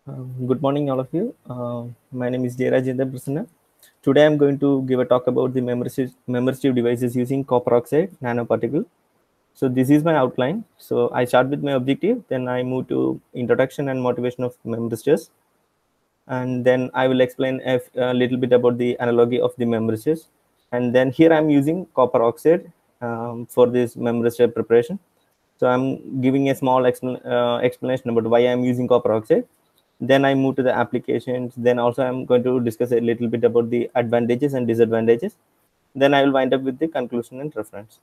Good morning, all of you. My name is Jayarajendra Prasanna. Today, I'm going to give a talk about the membership devices using copper oxide nanoparticle. So, this is my outline. So, I start with my objective, then I move to introduction and motivation of memberships, and then I will explain a little bit about the analogy of the memberships. And then here I'm using copper oxide for this membership preparation. So I'm giving a small explanation about why I'm using copper oxide. Then I move to the applications. Then also I'm going to discuss a little bit about the advantages and disadvantages. Then I will wind up with the conclusion and reference.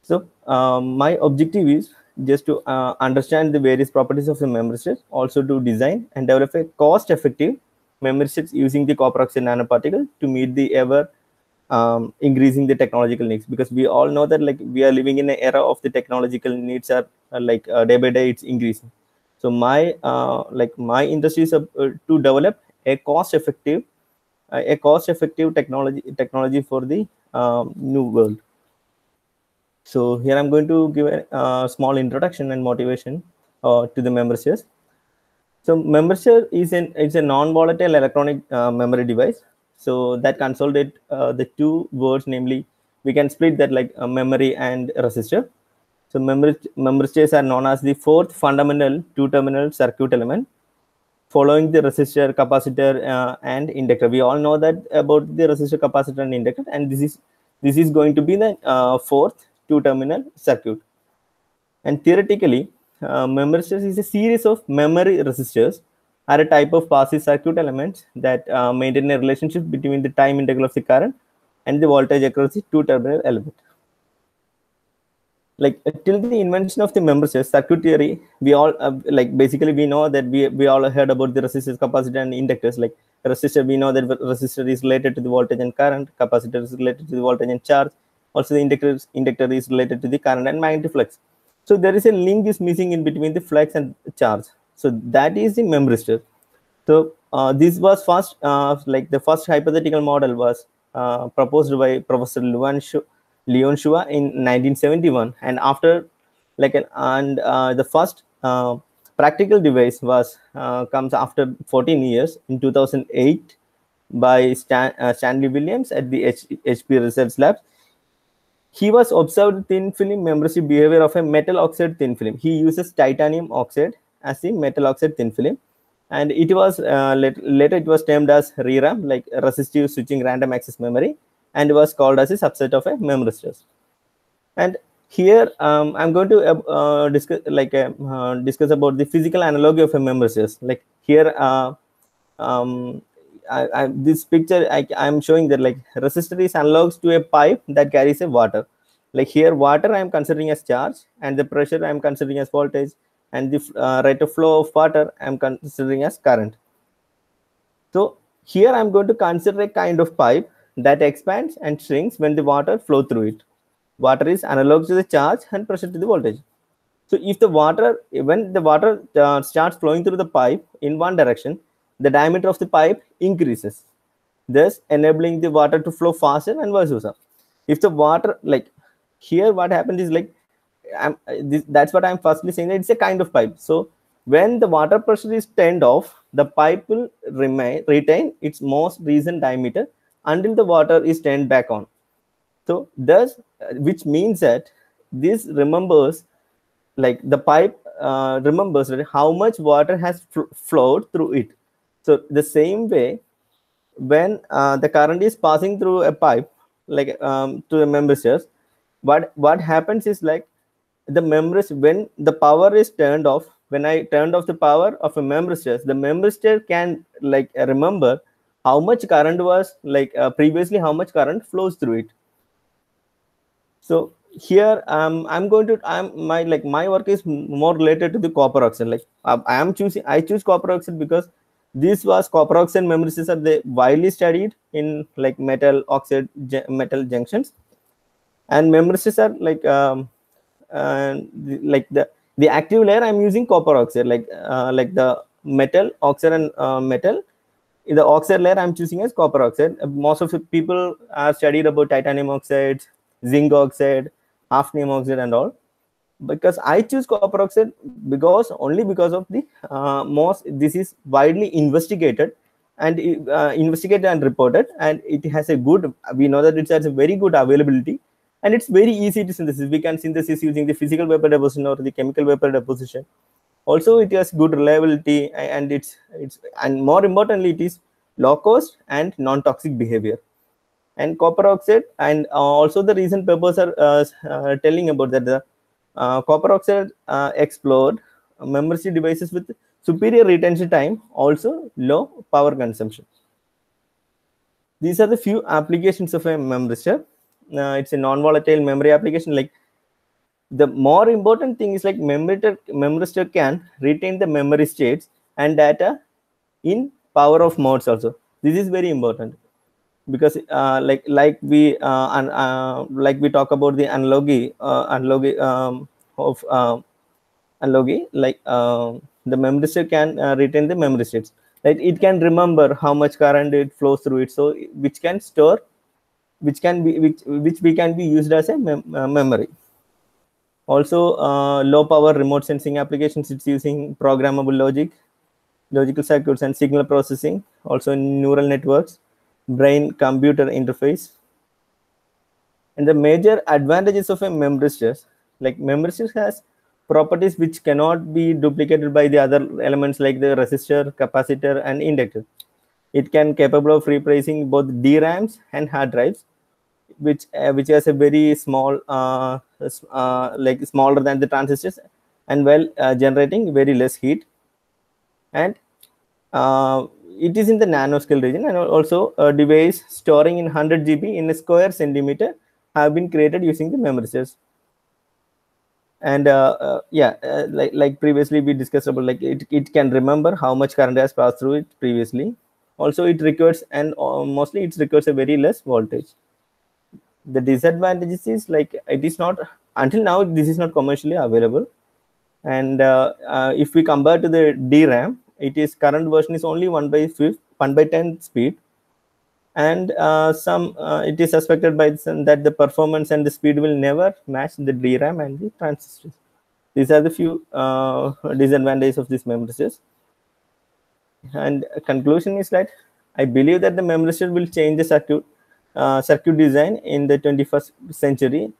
So my objective is just to understand the various properties of the membership, also to design and develop a cost-effective memberships using the copper oxide nanoparticle to meet the ever increasing the technological needs, because we all know that like we are living in an era of the technological needs are day by day it's increasing. So my industry is to develop a cost effective technology for the new world. So here I'm going to give a small introduction and motivation to the memberships. So membership is a non-volatile electronic memory device. So that consolidate the two words, namely we can split that like memory and resistor. So memberships are known as the fourth fundamental two-terminal circuit element, following the resistor, capacitor, and inductor. We all know that about the resistor, capacitor, and inductor, and this is going to be the fourth two-terminal circuit. And theoretically, memberships is a series of memory resistors, are a type of passive circuit elements that maintain a relationship between the time integral of the current and the voltage across the two-terminal element. Like till the invention of the membership circuit theory, we all basically we know that we all heard about the resistors, capacitor, and inductors. Like resistor, we know that resistor is related to the voltage and current, capacitor is related to the voltage and charge, also the inductor is related to the current and magnetic flux. So there is a link is missing in between the flux and charge. So that is the memristor. So this was first the first hypothetical model was proposed by Professor Leon Shua in 1971, and after the first practical device was comes after 14 years in 2008 by Stanley Williams at the HP Research Labs. He was observed thin film membership behavior of a metal oxide thin film. He uses titanium oxide as the metal oxide thin film, and it was later it was termed as ReRAM, like resistive switching random access memory, and was called as a subset of a memristor. And here I'm going to discuss about the physical analogy of a memristor. Like here, this picture I'm showing that like resistor is analogous to a pipe that carries a water. Like here, water I'm considering as charge, and the pressure I'm considering as voltage, and the rate of flow of water I'm considering as current. So here I'm going to consider a kind of pipe that expands and shrinks when the water flow through it. Water is analogous to the charge and pressure to the voltage. So if when the water starts flowing through the pipe in one direction, the diameter of the pipe increases, thus enabling the water to flow faster and vice versa. If the water, like here, what happens is like, that's what I'm firstly saying, that it's a kind of pipe. So when the water pressure is turned off, the pipe will retain its most recent diameter until the water is turned back on. So thus, which means that this remembers, like the pipe remembers how much water has flowed through it. So the same way, when the current is passing through a pipe, like to the membristors, what happens is like the members, when the power is turned off, when I turned off the power of a memristor, the memristor can like remember how much current was previously, how much current flows through it. So here my work is more related to the copper oxide. Like I choose copper oxide because this was copper oxide memristor are they widely studied in like metal oxide metal junctions, and memristor are like the active layer I'm using copper oxide, like the metal oxide and metal. In the oxide layer I'm choosing as copper oxide. Most of the people are studied about titanium oxide, zinc oxide, hafnium oxide, and all. because I choose copper oxide because only because of the most this is widely investigated and investigated and reported, and it has a good, we know that it has a very good availability, and it's very easy to synthesis. We can synthesis using the physical vapor deposition or the chemical vapor deposition. Also, it has good reliability, and it's and more importantly, it is low cost and non-toxic behavior. And copper oxide, and also the recent papers are telling about that the copper oxide explored memory devices with superior retention time, also low power consumption. These are the few applications of a memristor. It's a non-volatile memory application. Like, the more important thing is like memristor can retain the memory states and data in power of modes also. This is very important, because like we talk about the analogy of analogy, like the memristor can retain the memory states, like it can remember how much current it flows through it, so which can store, which we can be used as a memory. Also, low power remote sensing applications, it's using programmable logical circuits and signal processing, also neural networks, brain computer interface. And the major advantages of a memristor, like memristor has properties which cannot be duplicated by the other elements like the resistor, capacitor, and inductor. It can capable of replacing both DRAMs and hard drives, which has a very small like smaller than the transistors, and while generating very less heat. And it is in the nanoscale region, and also a device storing in 100 GB in a square centimeter have been created using the memristors. And like previously we discussed about, like it can remember how much current has passed through it previously. Also, it requires, and mostly it requires a very less voltage. The disadvantages is like it is not, until now this is not commercially available. And if we compare to the DRAM, it is current version is only 1/10 speed, and it is suspected by some that the performance and the speed will never match the DRAM and the transistors. These are the few disadvantages of these memristors. And conclusion is that I believe that the memristor will change the circuit design in the 21st century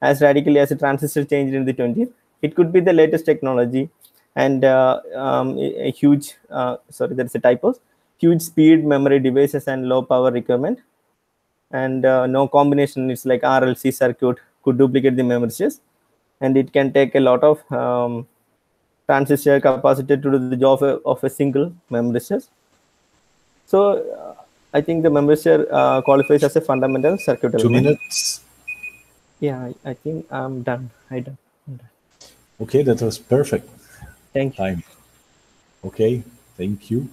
as radically as a transistor changed in the 20th. It could be the latest technology, and a huge sorry, there is a typo, huge speed memory devices and low power requirement, and no combination. It's like RLC circuit could duplicate the memristors, and it can take a lot of transistor capacitor to do the job of a single memristor. So I think the memristor qualifies as a fundamental circuit element. 2 minutes. Yeah, I think I'm done. I'm done. Okay, that was perfect. Thank you. Time. Okay, thank you.